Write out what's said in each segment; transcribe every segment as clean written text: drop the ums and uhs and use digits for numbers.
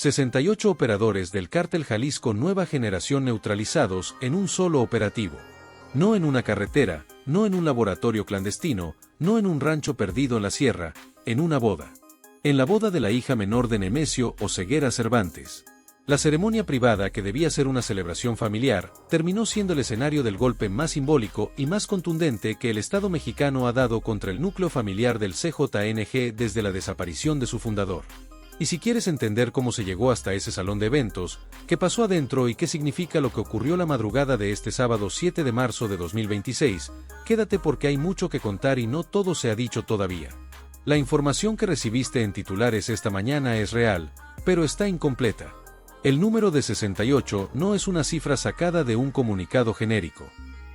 68 operadores del Cártel Jalisco Nueva Generación neutralizados en un solo operativo. No en una carretera, no en un laboratorio clandestino, no en un rancho perdido en la sierra, en una boda. En la boda de la hija menor de Nemesio Oseguera Cervantes. La ceremonia privada, que debía ser una celebración familiar, terminó siendo el escenario del golpe más simbólico y más contundente que el Estado mexicano ha dado contra el núcleo familiar del CJNG desde la desaparición de su fundador. Y si quieres entender cómo se llegó hasta ese salón de eventos, qué pasó adentro y qué significa lo que ocurrió la madrugada de este sábado 7 de marzo de 2026, quédate porque hay mucho que contar y no todo se ha dicho todavía. La información que recibiste en titulares esta mañana es real, pero está incompleta. El número de 68 no es una cifra sacada de un comunicado genérico.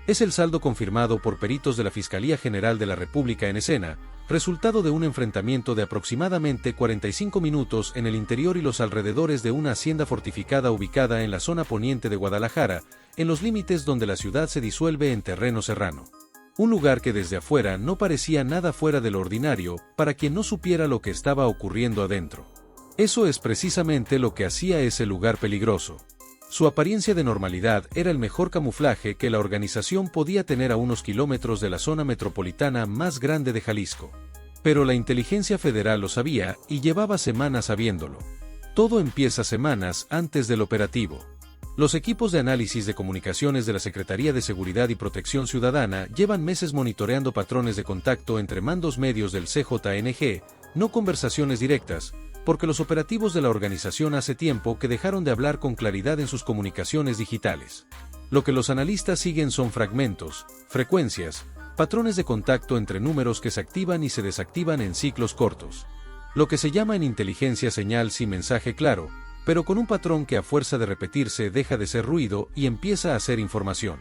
Es el saldo confirmado por peritos de la Fiscalía General de la República en escena, resultado de un enfrentamiento de aproximadamente 45 minutos en el interior y los alrededores de una hacienda fortificada ubicada en la zona poniente de Guadalajara, en los límites donde la ciudad se disuelve en terreno serrano. Un lugar que desde afuera no parecía nada fuera de lo ordinario para quien no supiera lo que estaba ocurriendo adentro. Eso es precisamente lo que hacía ese lugar peligroso. Su apariencia de normalidad era el mejor camuflaje que la organización podía tener a unos kilómetros de la zona metropolitana más grande de Jalisco. Pero la inteligencia federal lo sabía y llevaba semanas sabiéndolo. Todo empieza semanas antes del operativo. Los equipos de análisis de comunicaciones de la Secretaría de Seguridad y Protección Ciudadana llevan meses monitoreando patrones de contacto entre mandos medios del CJNG, no conversaciones directas, porque los operativos de la organización hace tiempo que dejaron de hablar con claridad en sus comunicaciones digitales. Lo que los analistas siguen son fragmentos, frecuencias, patrones de contacto entre números que se activan y se desactivan en ciclos cortos. Lo que se llama en inteligencia señal sin mensaje claro, pero con un patrón que a fuerza de repetirse deja de ser ruido y empieza a ser información.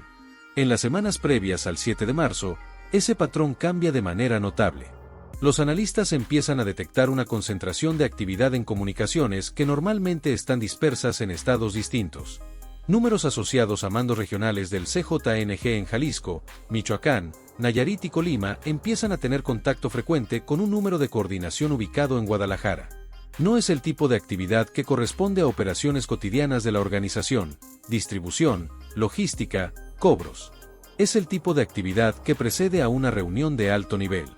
En las semanas previas al 7 de marzo, ese patrón cambia de manera notable. Los analistas empiezan a detectar una concentración de actividad en comunicaciones que normalmente están dispersas en estados distintos. Números asociados a mandos regionales del CJNG en Jalisco, Michoacán, Nayarit y Colima empiezan a tener contacto frecuente con un número de coordinación ubicado en Guadalajara. No es el tipo de actividad que corresponde a operaciones cotidianas de la organización, distribución, logística, cobros. Es el tipo de actividad que precede a una reunión de alto nivel.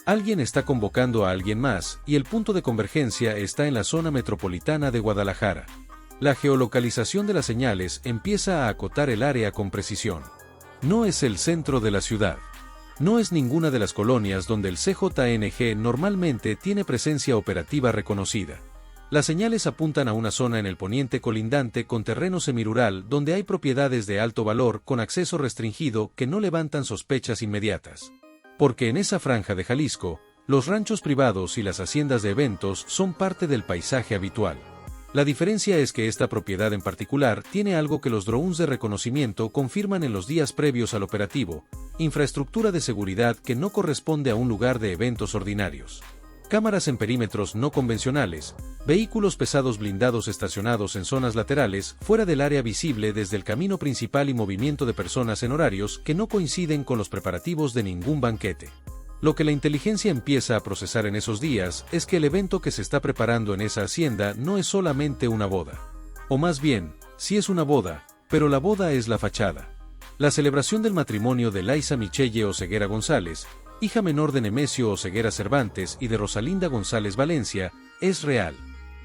Alguien está convocando a alguien más, y el punto de convergencia está en la zona metropolitana de Guadalajara. La geolocalización de las señales empieza a acotar el área con precisión. No es el centro de la ciudad. No es ninguna de las colonias donde el CJNG normalmente tiene presencia operativa reconocida. Las señales apuntan a una zona en el poniente colindante con terreno semirural donde hay propiedades de alto valor con acceso restringido que no levantan sospechas inmediatas. Porque en esa franja de Jalisco, los ranchos privados y las haciendas de eventos son parte del paisaje habitual. La diferencia es que esta propiedad en particular tiene algo que los drones de reconocimiento confirman en los días previos al operativo: infraestructura de seguridad que no corresponde a un lugar de eventos ordinarios. Cámaras en perímetros no convencionales, vehículos pesados blindados estacionados en zonas laterales, fuera del área visible desde el camino principal y movimiento de personas en horarios que no coinciden con los preparativos de ningún banquete. Lo que la inteligencia empieza a procesar en esos días es que el evento que se está preparando en esa hacienda no es solamente una boda. O más bien, sí es una boda, pero la boda es la fachada. La celebración del matrimonio de Laisa Michelle Oseguera González, hija menor de Nemesio Oseguera Cervantes y de Rosalinda González Valencia, es real.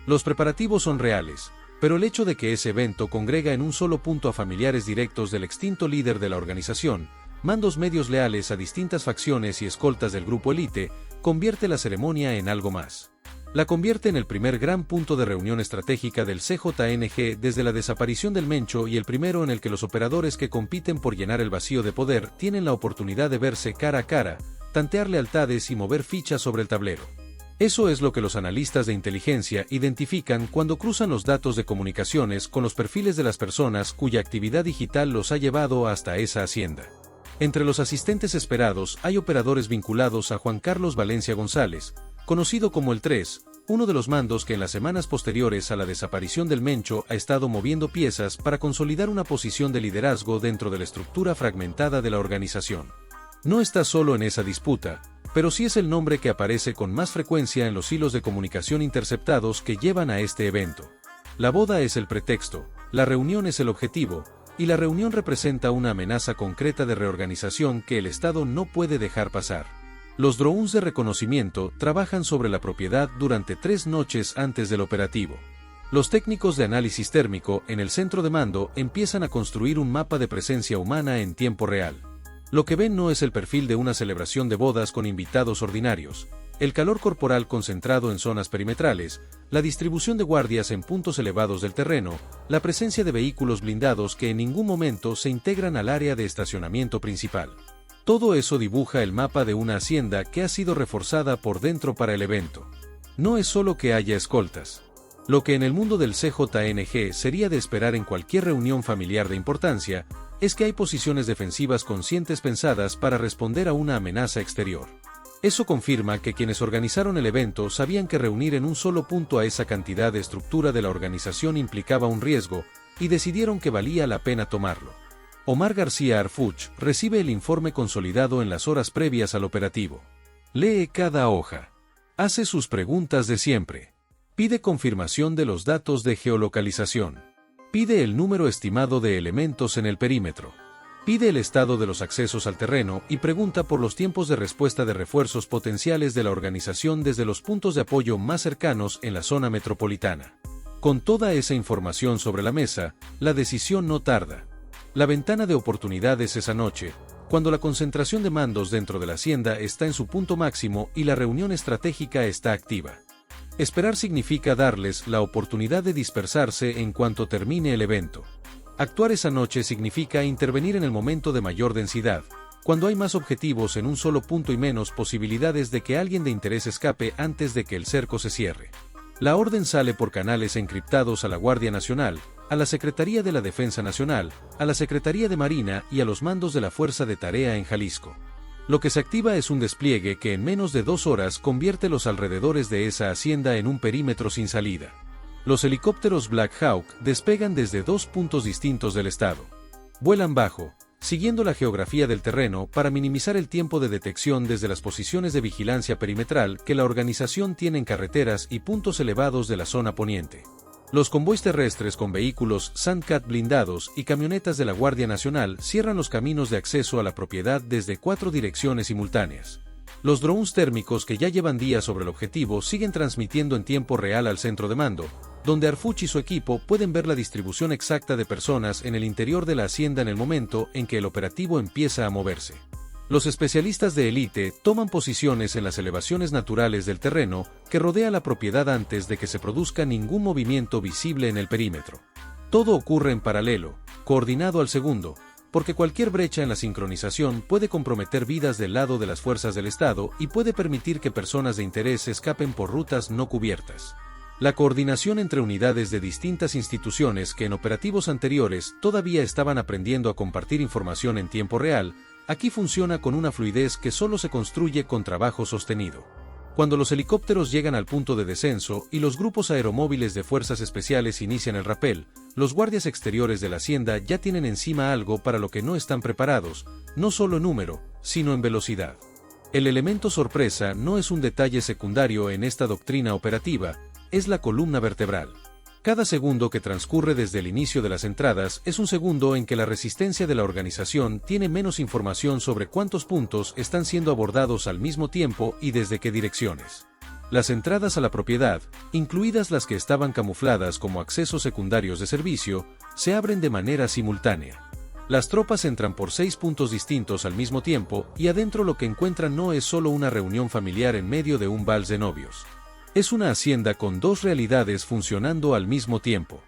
Los preparativos son reales, pero el hecho de que ese evento congrega en un solo punto a familiares directos del extinto líder de la organización, mandos medios leales a distintas facciones y escoltas del grupo élite, convierte la ceremonia en algo más. La convierte en el primer gran punto de reunión estratégica del CJNG desde la desaparición del Mencho y el primero en el que los operadores que compiten por llenar el vacío de poder tienen la oportunidad de verse cara a cara, tantear lealtades y mover fichas sobre el tablero. Eso es lo que los analistas de inteligencia identifican cuando cruzan los datos de comunicaciones con los perfiles de las personas cuya actividad digital los ha llevado hasta esa hacienda. Entre los asistentes esperados hay operadores vinculados a Juan Carlos Valencia González, conocido como el 3, uno de los mandos que en las semanas posteriores a la desaparición del Mencho ha estado moviendo piezas para consolidar una posición de liderazgo dentro de la estructura fragmentada de la organización. No está solo en esa disputa, pero sí es el nombre que aparece con más frecuencia en los hilos de comunicación interceptados que llevan a este evento. La boda es el pretexto, la reunión es el objetivo, y la reunión representa una amenaza concreta de reorganización que el Estado no puede dejar pasar. Los drones de reconocimiento trabajan sobre la propiedad durante 3 noches antes del operativo. Los técnicos de análisis térmico en el centro de mando empiezan a construir un mapa de presencia humana en tiempo real. Lo que ven no es el perfil de una celebración de bodas con invitados ordinarios, el calor corporal concentrado en zonas perimetrales, la distribución de guardias en puntos elevados del terreno, la presencia de vehículos blindados que en ningún momento se integran al área de estacionamiento principal. Todo eso dibuja el mapa de una hacienda que ha sido reforzada por dentro para el evento. No es solo que haya escoltas. Lo que en el mundo del CJNG sería de esperar en cualquier reunión familiar de importancia, es que hay posiciones defensivas conscientes pensadas para responder a una amenaza exterior. Eso confirma que quienes organizaron el evento sabían que reunir en un solo punto a esa cantidad de estructura de la organización implicaba un riesgo, y decidieron que valía la pena tomarlo. Omar García Arfuch recibe el informe consolidado en las horas previas al operativo. Lee cada hoja. Hace sus preguntas de siempre. Pide confirmación de los datos de geolocalización. Pide el número estimado de elementos en el perímetro. Pide el estado de los accesos al terreno y pregunta por los tiempos de respuesta de refuerzos potenciales de la organización desde los puntos de apoyo más cercanos en la zona metropolitana. Con toda esa información sobre la mesa, la decisión no tarda. La ventana de oportunidades esa noche, cuando la concentración de mandos dentro de la hacienda está en su punto máximo y la reunión estratégica está activa. Esperar significa darles la oportunidad de dispersarse en cuanto termine el evento. Actuar esa noche significa intervenir en el momento de mayor densidad, cuando hay más objetivos en un solo punto y menos posibilidades de que alguien de interés escape antes de que el cerco se cierre. La orden sale por canales encriptados a la Guardia Nacional, a la Secretaría de la Defensa Nacional, a la Secretaría de Marina y a los mandos de la Fuerza de Tarea en Jalisco. Lo que se activa es un despliegue que en menos de 2 horas convierte los alrededores de esa hacienda en un perímetro sin salida. Los helicópteros Black Hawk despegan desde 2 puntos distintos del estado. Vuelan bajo, siguiendo la geografía del terreno para minimizar el tiempo de detección desde las posiciones de vigilancia perimetral que la organización tiene en carreteras y puntos elevados de la zona poniente. Los convoys terrestres con vehículos Sandcat blindados y camionetas de la Guardia Nacional cierran los caminos de acceso a la propiedad desde 4 direcciones simultáneas. Los drones térmicos que ya llevan días sobre el objetivo siguen transmitiendo en tiempo real al centro de mando, donde Arfuch y su equipo pueden ver la distribución exacta de personas en el interior de la hacienda en el momento en que el operativo empieza a moverse. Los especialistas de élite toman posiciones en las elevaciones naturales del terreno que rodea la propiedad antes de que se produzca ningún movimiento visible en el perímetro. Todo ocurre en paralelo, coordinado al segundo, porque cualquier brecha en la sincronización puede comprometer vidas del lado de las fuerzas del Estado y puede permitir que personas de interés escapen por rutas no cubiertas. La coordinación entre unidades de distintas instituciones que en operativos anteriores todavía estaban aprendiendo a compartir información en tiempo real, aquí funciona con una fluidez que solo se construye con trabajo sostenido. Cuando los helicópteros llegan al punto de descenso y los grupos aeromóviles de fuerzas especiales inician el rappel, los guardias exteriores de la hacienda ya tienen encima algo para lo que no están preparados, no solo en número, sino en velocidad. El elemento sorpresa no es un detalle secundario en esta doctrina operativa, es la columna vertebral. Cada segundo que transcurre desde el inicio de las entradas es un segundo en que la resistencia de la organización tiene menos información sobre cuántos puntos están siendo abordados al mismo tiempo y desde qué direcciones. Las entradas a la propiedad, incluidas las que estaban camufladas como accesos secundarios de servicio, se abren de manera simultánea. Las tropas entran por 6 puntos distintos al mismo tiempo y adentro lo que encuentran no es solo una reunión familiar en medio de un vals de novios. Es una hacienda con 2 realidades funcionando al mismo tiempo.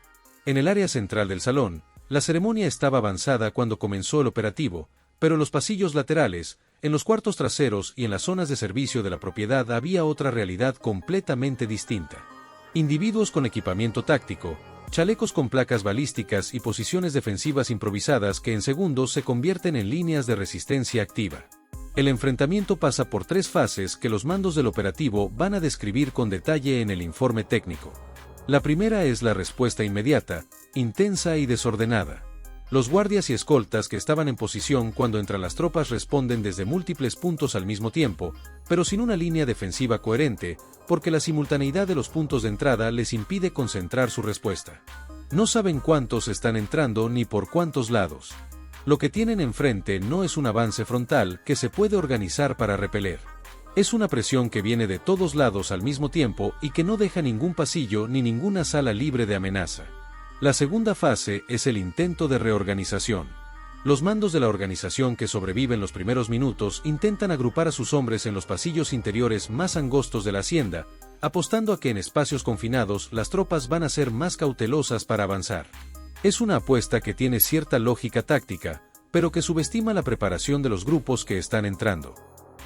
En el área central del salón, la ceremonia estaba avanzada cuando comenzó el operativo, pero en los pasillos laterales, en los cuartos traseros y en las zonas de servicio de la propiedad había otra realidad completamente distinta. Individuos con equipamiento táctico, chalecos con placas balísticas y posiciones defensivas improvisadas que en segundos se convierten en líneas de resistencia activa. El enfrentamiento pasa por 3 fases que los mandos del operativo van a describir con detalle en el informe técnico. La primera es la respuesta inmediata, intensa y desordenada. Los guardias y escoltas que estaban en posición cuando entran las tropas responden desde múltiples puntos al mismo tiempo, pero sin una línea defensiva coherente, porque la simultaneidad de los puntos de entrada les impide concentrar su respuesta. No saben cuántos están entrando ni por cuántos lados. Lo que tienen enfrente no es un avance frontal que se puede organizar para repeler. Es una presión que viene de todos lados al mismo tiempo y que no deja ningún pasillo ni ninguna sala libre de amenaza. La segunda fase es el intento de reorganización. Los mandos de la organización que sobreviven los primeros minutos intentan agrupar a sus hombres en los pasillos interiores más angostos de la hacienda, apostando a que en espacios confinados las tropas van a ser más cautelosas para avanzar. Es una apuesta que tiene cierta lógica táctica, pero que subestima la preparación de los grupos que están entrando.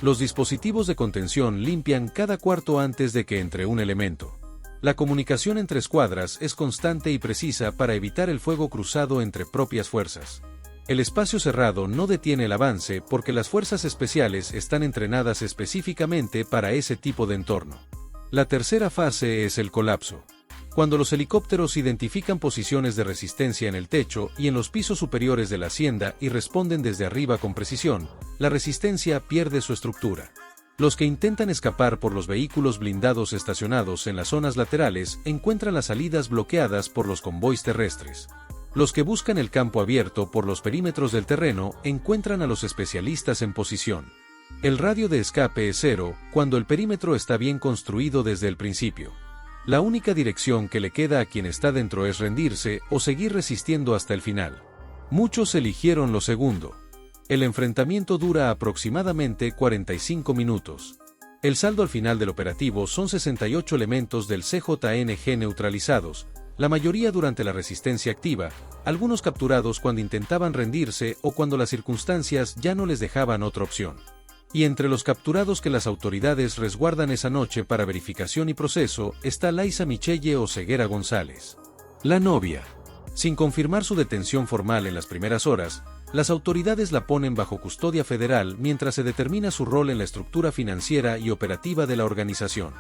Los dispositivos de contención limpian cada cuarto antes de que entre un elemento. La comunicación entre escuadras es constante y precisa para evitar el fuego cruzado entre propias fuerzas. El espacio cerrado no detiene el avance porque las fuerzas especiales están entrenadas específicamente para ese tipo de entorno. La tercera fase es el colapso. Cuando los helicópteros identifican posiciones de resistencia en el techo y en los pisos superiores de la hacienda y responden desde arriba con precisión, la resistencia pierde su estructura. Los que intentan escapar por los vehículos blindados estacionados en las zonas laterales encuentran las salidas bloqueadas por los convoys terrestres. Los que buscan el campo abierto por los perímetros del terreno encuentran a los especialistas en posición. El radio de escape es cero cuando el perímetro está bien construido desde el principio. La única dirección que le queda a quien está dentro es rendirse o seguir resistiendo hasta el final. Muchos eligieron lo segundo. El enfrentamiento dura aproximadamente 45 minutos. El saldo al final del operativo son 68 elementos del CJNG neutralizados, la mayoría durante la resistencia activa, algunos capturados cuando intentaban rendirse o cuando las circunstancias ya no les dejaban otra opción. Y entre los capturados que las autoridades resguardan esa noche para verificación y proceso está Laisa Michelle Oseguera González. La novia. Sin confirmar su detención formal en las primeras horas, las autoridades la ponen bajo custodia federal mientras se determina su rol en la estructura financiera y operativa de la organización.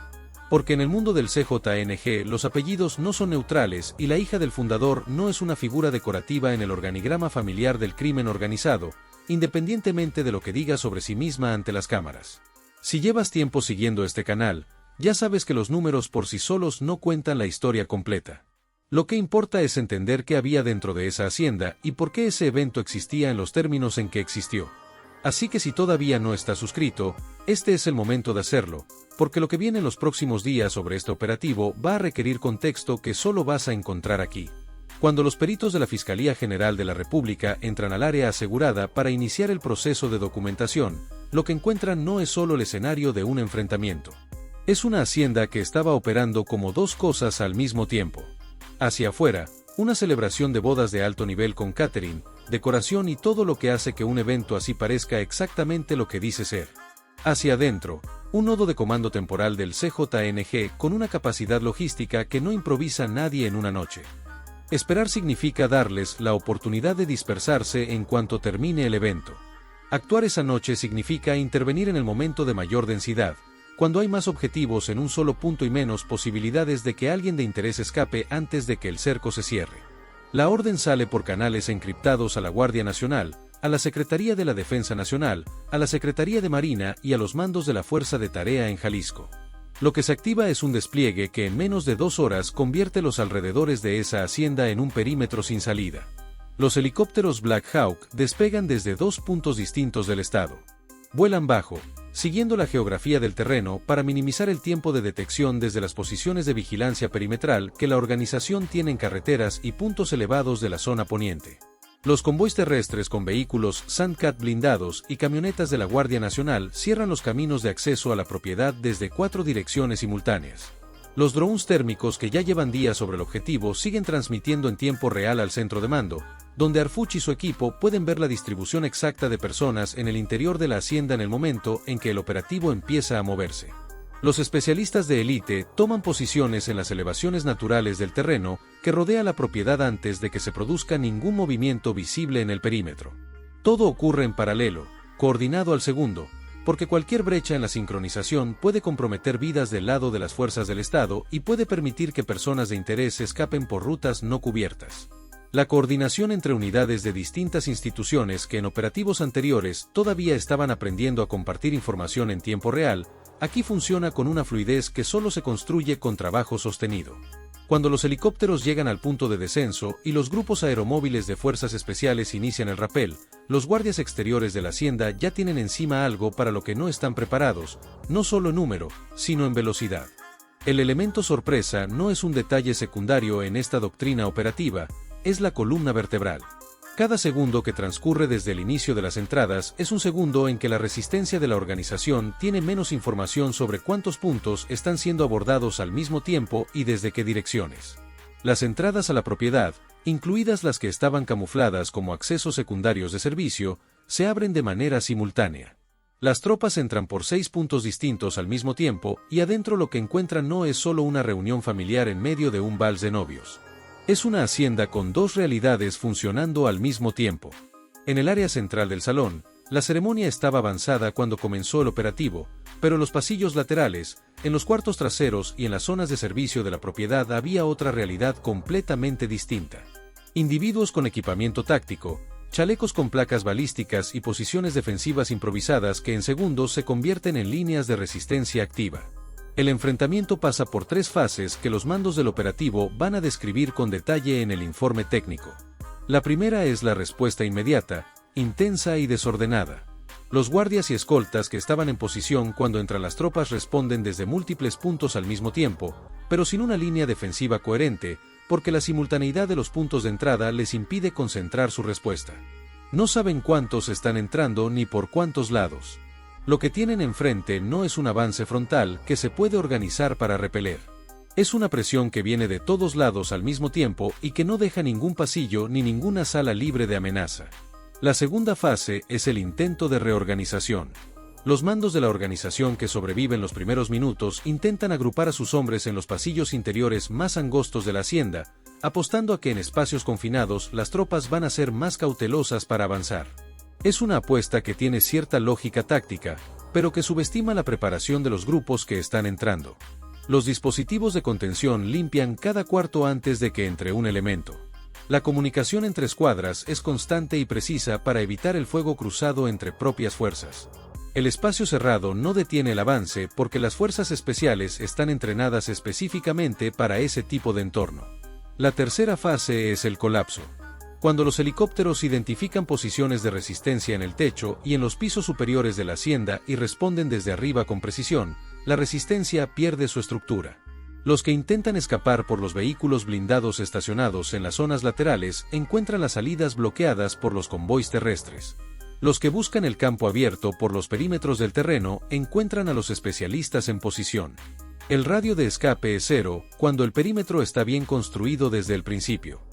Porque en el mundo del CJNG los apellidos no son neutrales y la hija del fundador no es una figura decorativa en el organigrama familiar del crimen organizado, independientemente de lo que diga sobre sí misma ante las cámaras. Si llevas tiempo siguiendo este canal, ya sabes que los números por sí solos no cuentan la historia completa. Lo que importa es entender qué había dentro de esa hacienda y por qué ese evento existía en los términos en que existió. Así que si todavía no estás suscrito, este es el momento de hacerlo, porque lo que viene en los próximos días sobre este operativo va a requerir contexto que solo vas a encontrar aquí. Cuando los peritos de la Fiscalía General de la República entran al área asegurada para iniciar el proceso de documentación, lo que encuentran no es solo el escenario de un enfrentamiento. Es una hacienda que estaba operando como dos cosas al mismo tiempo. Hacia afuera, una celebración de bodas de alto nivel con catering, decoración y todo lo que hace que un evento así parezca exactamente lo que dice ser. Hacia adentro, un nodo de comando temporal del CJNG con una capacidad logística que no improvisa nadie en una noche. Esperar significa darles la oportunidad de dispersarse en cuanto termine el evento. Actuar esa noche significa intervenir en el momento de mayor densidad, cuando hay más objetivos en un solo punto y menos posibilidades de que alguien de interés escape antes de que el cerco se cierre. La orden sale por canales encriptados a la Guardia Nacional, a la Secretaría de la Defensa Nacional, a la Secretaría de Marina y a los mandos de la Fuerza de Tarea en Jalisco. Lo que se activa es un despliegue que en menos de 2 horas convierte los alrededores de esa hacienda en un perímetro sin salida. Los helicópteros Black Hawk despegan desde 2 puntos distintos del estado. Vuelan bajo, siguiendo la geografía del terreno para minimizar el tiempo de detección desde las posiciones de vigilancia perimetral que la organización tiene en carreteras y puntos elevados de la zona poniente. Los convoys terrestres con vehículos Sandcat blindados y camionetas de la Guardia Nacional cierran los caminos de acceso a la propiedad desde 4 direcciones simultáneas. Los drones térmicos que ya llevan días sobre el objetivo siguen transmitiendo en tiempo real al centro de mando, donde Arfuch y su equipo pueden ver la distribución exacta de personas en el interior de la hacienda en el momento en que el operativo empieza a moverse. Los especialistas de élite toman posiciones en las elevaciones naturales del terreno que rodea la propiedad antes de que se produzca ningún movimiento visible en el perímetro. Todo ocurre en paralelo, coordinado al segundo, porque cualquier brecha en la sincronización puede comprometer vidas del lado de las fuerzas del Estado y puede permitir que personas de interés escapen por rutas no cubiertas. La coordinación entre unidades de distintas instituciones que en operativos anteriores todavía estaban aprendiendo a compartir información en tiempo real, aquí funciona con una fluidez que solo se construye con trabajo sostenido. Cuando los helicópteros llegan al punto de descenso y los grupos aeromóviles de fuerzas especiales inician el rappel, los guardias exteriores de la hacienda ya tienen encima algo para lo que no están preparados, no solo en número, sino en velocidad. El elemento sorpresa no es un detalle secundario en esta doctrina operativa, es la columna vertebral. Cada segundo que transcurre desde el inicio de las entradas es un segundo en que la resistencia de la organización tiene menos información sobre cuántos puntos están siendo abordados al mismo tiempo y desde qué direcciones. Las entradas a la propiedad, incluidas las que estaban camufladas como accesos secundarios de servicio, se abren de manera simultánea. Las tropas entran por 6 puntos distintos al mismo tiempo y adentro lo que encuentran no es solo una reunión familiar en medio de un vals de novios. Es una hacienda con dos realidades funcionando al mismo tiempo. En el área central del salón, la ceremonia estaba avanzada cuando comenzó el operativo, pero en los pasillos laterales, en los cuartos traseros y en las zonas de servicio de la propiedad había otra realidad completamente distinta. Individuos con equipamiento táctico, chalecos con placas balísticas y posiciones defensivas improvisadas que en segundos se convierten en líneas de resistencia activa. El enfrentamiento pasa por 3 fases que los mandos del operativo van a describir con detalle en el informe técnico. La primera es la respuesta inmediata, intensa y desordenada. Los guardias y escoltas que estaban en posición cuando entran las tropas responden desde múltiples puntos al mismo tiempo, pero sin una línea defensiva coherente, porque la simultaneidad de los puntos de entrada les impide concentrar su respuesta. No saben cuántos están entrando ni por cuántos lados. Lo que tienen enfrente no es un avance frontal que se puede organizar para repeler. Es una presión que viene de todos lados al mismo tiempo y que no deja ningún pasillo ni ninguna sala libre de amenaza. La segunda fase es el intento de reorganización. Los mandos de la organización que sobreviven los primeros minutos intentan agrupar a sus hombres en los pasillos interiores más angostos de la hacienda, apostando a que en espacios confinados las tropas van a ser más cautelosas para avanzar. Es una apuesta que tiene cierta lógica táctica, pero que subestima la preparación de los grupos que están entrando. Los dispositivos de contención limpian cada cuarto antes de que entre un elemento. La comunicación entre escuadras es constante y precisa para evitar el fuego cruzado entre propias fuerzas. El espacio cerrado no detiene el avance porque las fuerzas especiales están entrenadas específicamente para ese tipo de entorno. La tercera fase es el colapso. Cuando los helicópteros identifican posiciones de resistencia en el techo y en los pisos superiores de la hacienda y responden desde arriba con precisión, la resistencia pierde su estructura. Los que intentan escapar por los vehículos blindados estacionados en las zonas laterales encuentran las salidas bloqueadas por los convoys terrestres. Los que buscan el campo abierto por los perímetros del terreno encuentran a los especialistas en posición. El radio de escape es 0 cuando el perímetro está bien construido desde el principio.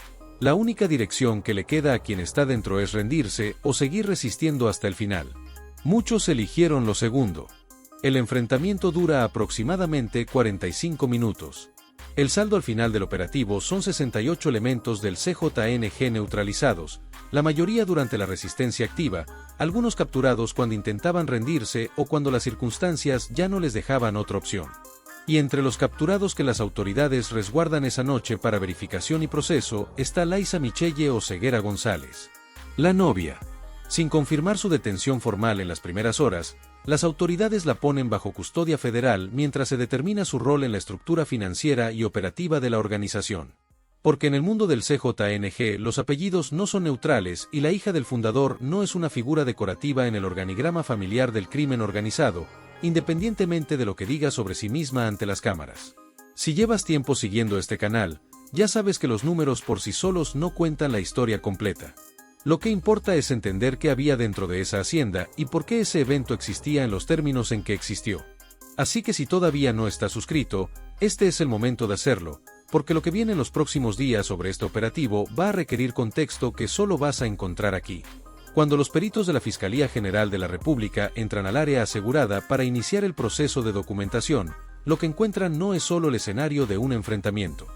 La única dirección que le queda a quien está dentro es rendirse o seguir resistiendo hasta el final. Muchos eligieron lo segundo. El enfrentamiento dura aproximadamente 45 minutos. El saldo al final del operativo son 68 elementos del CJNG neutralizados, la mayoría durante la resistencia activa, algunos capturados cuando intentaban rendirse o cuando las circunstancias ya no les dejaban otra opción. Y entre los capturados que las autoridades resguardan esa noche para verificación y proceso está Laisa Michelle Oseguera González, la novia. Sin confirmar su detención formal en las primeras horas, las autoridades la ponen bajo custodia federal mientras se determina su rol en la estructura financiera y operativa de la organización. Porque en el mundo del CJNG los apellidos no son neutrales y la hija del fundador no es una figura decorativa en el organigrama familiar del crimen organizado, independientemente de lo que diga sobre sí misma ante las cámaras. Si llevas tiempo siguiendo este canal, ya sabes que los números por sí solos no cuentan la historia completa. Lo que importa es entender qué había dentro de esa hacienda y por qué ese evento existía en los términos en que existió. Así que si todavía no estás suscrito, este es el momento de hacerlo, porque lo que viene en los próximos días sobre este operativo va a requerir contexto que solo vas a encontrar aquí. Cuando los peritos de la Fiscalía General de la República entran al área asegurada para iniciar el proceso de documentación, lo que encuentran no es solo el escenario de un enfrentamiento.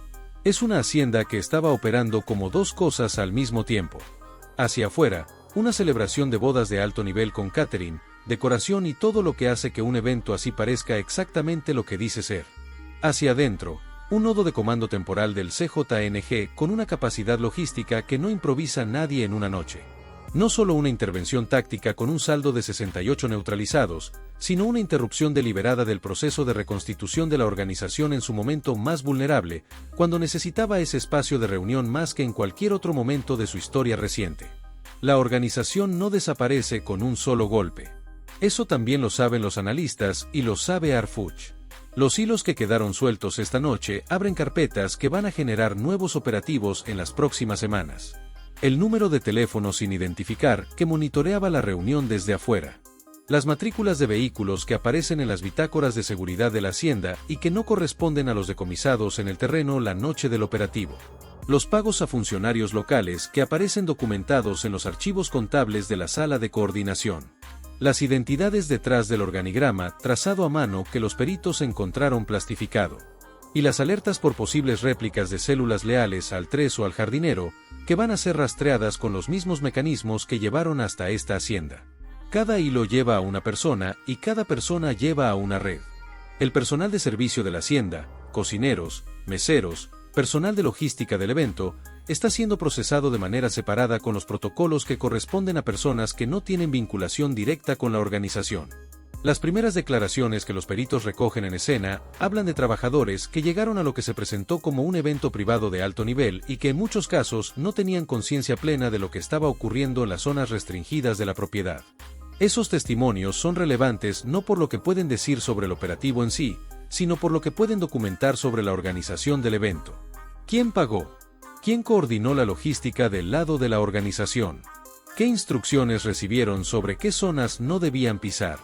Es una hacienda que estaba operando como dos cosas al mismo tiempo. Hacia afuera, una celebración de bodas de alto nivel con catering, decoración y todo lo que hace que un evento así parezca exactamente lo que dice ser. Hacia adentro, Un nodo de comando temporal del CJNG con una capacidad logística que no improvisa nadie en una noche. No solo una intervención táctica con un saldo de 68 neutralizados, sino una interrupción deliberada del proceso de reconstitución de la organización en su momento más vulnerable, cuando necesitaba ese espacio de reunión más que en cualquier otro momento de su historia reciente. La organización no desaparece con un solo golpe. Eso también lo saben los analistas y lo sabe Arfuch. Los hilos que quedaron sueltos esta noche abren carpetas que van a generar nuevos operativos en las próximas semanas. El número de teléfono sin identificar que monitoreaba la reunión desde afuera. Las matrículas de vehículos que aparecen en las bitácoras de seguridad de la hacienda y que no corresponden a los decomisados en el terreno la noche del operativo. Los pagos a funcionarios locales que aparecen documentados en los archivos contables de la sala de coordinación. Las identidades detrás del organigrama trazado a mano que los peritos encontraron plastificado. Y las alertas por posibles réplicas de células leales al 3 o al jardinero, que van a ser rastreadas con los mismos mecanismos que llevaron hasta esta hacienda. Cada hilo lleva a una persona y cada persona lleva a una red. El personal de servicio de la hacienda, cocineros, meseros, personal de logística del evento, está siendo procesado de manera separada con los protocolos que corresponden a personas que no tienen vinculación directa con la organización. Las primeras declaraciones que los peritos recogen en escena hablan de trabajadores que llegaron a lo que se presentó como un evento privado de alto nivel y que en muchos casos no tenían conciencia plena de lo que estaba ocurriendo en las zonas restringidas de la propiedad. Esos testimonios son relevantes no por lo que pueden decir sobre el operativo en sí, sino por lo que pueden documentar sobre la organización del evento. ¿Quién pagó? ¿Quién coordinó la logística del lado de la organización? ¿Qué instrucciones recibieron sobre qué zonas no debían pisar?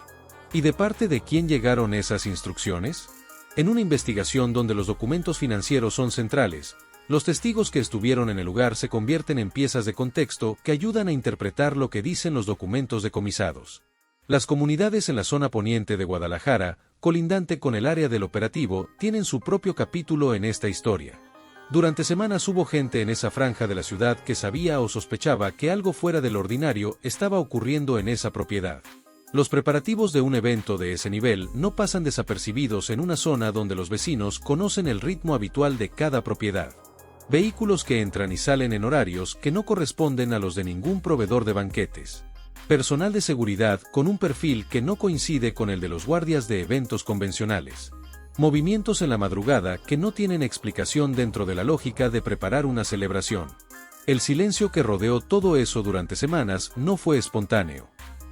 ¿Y de parte de quién llegaron esas instrucciones? En una investigación donde los documentos financieros son centrales, los testigos que estuvieron en el lugar se convierten en piezas de contexto que ayudan a interpretar lo que dicen los documentos decomisados. Las comunidades en la zona poniente de Guadalajara, colindante con el área del operativo, tienen su propio capítulo en esta historia. Durante semanas hubo gente en esa franja de la ciudad que sabía o sospechaba que algo fuera del ordinario estaba ocurriendo en esa propiedad. Los preparativos de un evento de ese nivel no pasan desapercibidos en una zona donde los vecinos conocen el ritmo habitual de cada propiedad. Vehículos que entran y salen en horarios que no corresponden a los de ningún proveedor de banquetes. Personal de seguridad con un perfil que no coincide con el de los guardias de eventos convencionales. Movimientos en la madrugada que no tienen explicación dentro de la lógica de preparar una celebración. El silencio que rodeó todo eso durante semanas no fue espontáneo.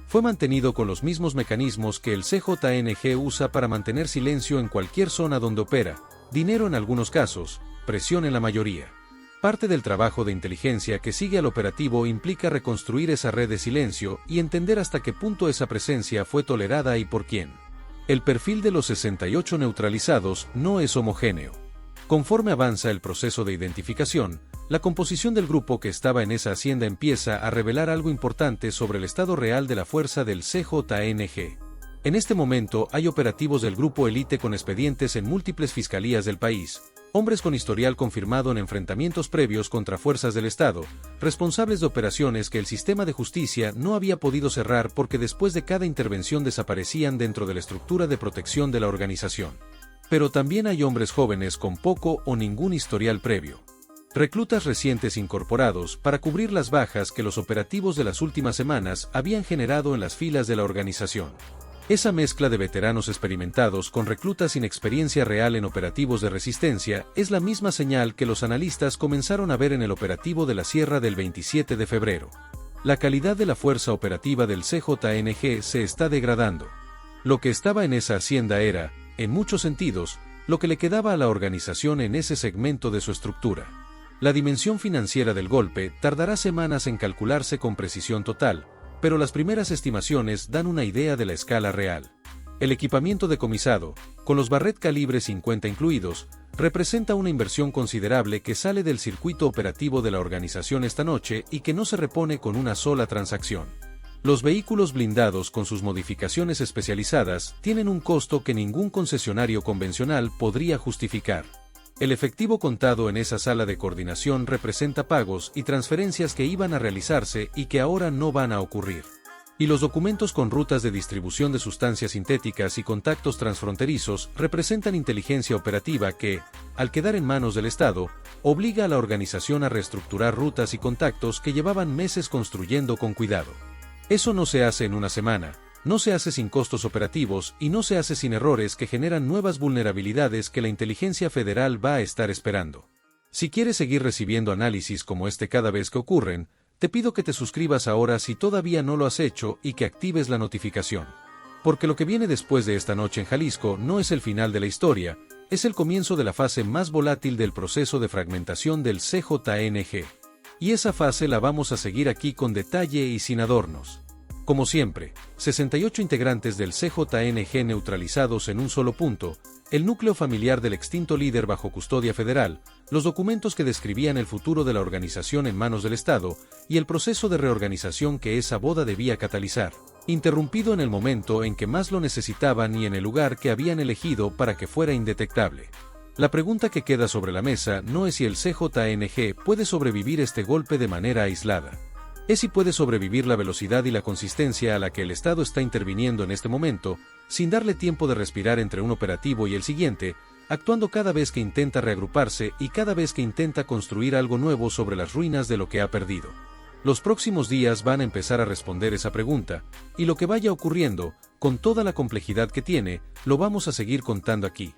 Fue mantenido con los mismos mecanismos que el CJNG usa para mantener silencio en cualquier zona donde opera, dinero en algunos casos, presión en la mayoría. Parte del trabajo de inteligencia que sigue al operativo implica reconstruir esa red de silencio y entender hasta qué punto esa presencia fue tolerada y por quién. El perfil de los 68 neutralizados no es homogéneo. Conforme avanza el proceso de identificación, la composición del grupo que estaba en esa hacienda empieza a revelar algo importante sobre el estado real de la fuerza del CJNG. En este momento hay operativos del grupo élite con expedientes en múltiples fiscalías del país, hombres con historial confirmado en enfrentamientos previos contra fuerzas del Estado, responsables de operaciones que el sistema de justicia no había podido cerrar porque después de cada intervención desaparecían dentro de la estructura de protección de la organización. Pero también hay hombres jóvenes con poco o ningún historial previo. Reclutas recientes incorporados para cubrir las bajas que los operativos de las últimas semanas habían generado en las filas de la organización. Esa mezcla de veteranos experimentados con reclutas sin experiencia real en operativos de resistencia es la misma señal que los analistas comenzaron a ver en el operativo de la Sierra del 27 de febrero. La calidad de la fuerza operativa del CJNG se está degradando. Lo que estaba en esa hacienda era, en muchos sentidos, lo que le quedaba a la organización en ese segmento de su estructura. La dimensión financiera del golpe tardará semanas en calcularse con precisión total, pero las primeras estimaciones dan una idea de la escala real. El equipamiento decomisado, con los Barrett calibre 50 incluidos, representa una inversión considerable que sale del circuito operativo de la organización esta noche y que no se repone con una sola transacción. Los vehículos blindados con sus modificaciones especializadas tienen un costo que ningún concesionario convencional podría justificar. El efectivo contado en esa sala de coordinación representa pagos y transferencias que iban a realizarse y que ahora no van a ocurrir. Y los documentos con rutas de distribución de sustancias sintéticas y contactos transfronterizos representan inteligencia operativa que, al quedar en manos del Estado, obliga a la organización a reestructurar rutas y contactos que llevaban meses construyendo con cuidado. Eso no se hace en una semana, no se hace sin costos operativos y no se hace sin errores que generan nuevas vulnerabilidades que la inteligencia federal va a estar esperando. Si quieres seguir recibiendo análisis como este cada vez que ocurren, te pido que te suscribas ahora si todavía no lo has hecho y que actives la notificación. Porque lo que viene después de esta noche en Jalisco no es el final de la historia, es el comienzo de la fase más volátil del proceso de fragmentación del CJNG. Y esa fase la vamos a seguir aquí con detalle y sin adornos. Como siempre, 68 integrantes del CJNG neutralizados en un solo punto, el núcleo familiar del extinto líder bajo custodia federal, los documentos que describían el futuro de la organización en manos del Estado y el proceso de reorganización que esa boda debía catalizar, interrumpido en el momento en que más lo necesitaban y en el lugar que habían elegido para que fuera indetectable. La pregunta que queda sobre la mesa no es si el CJNG puede sobrevivir este golpe de manera aislada. Es si puede sobrevivir la velocidad y la consistencia a la que el Estado está interviniendo en este momento, sin darle tiempo de respirar entre un operativo y el siguiente, actuando cada vez que intenta reagruparse y cada vez que intenta construir algo nuevo sobre las ruinas de lo que ha perdido. Los próximos días van a empezar a responder esa pregunta, y lo que vaya ocurriendo, con toda la complejidad que tiene, lo vamos a seguir contando aquí.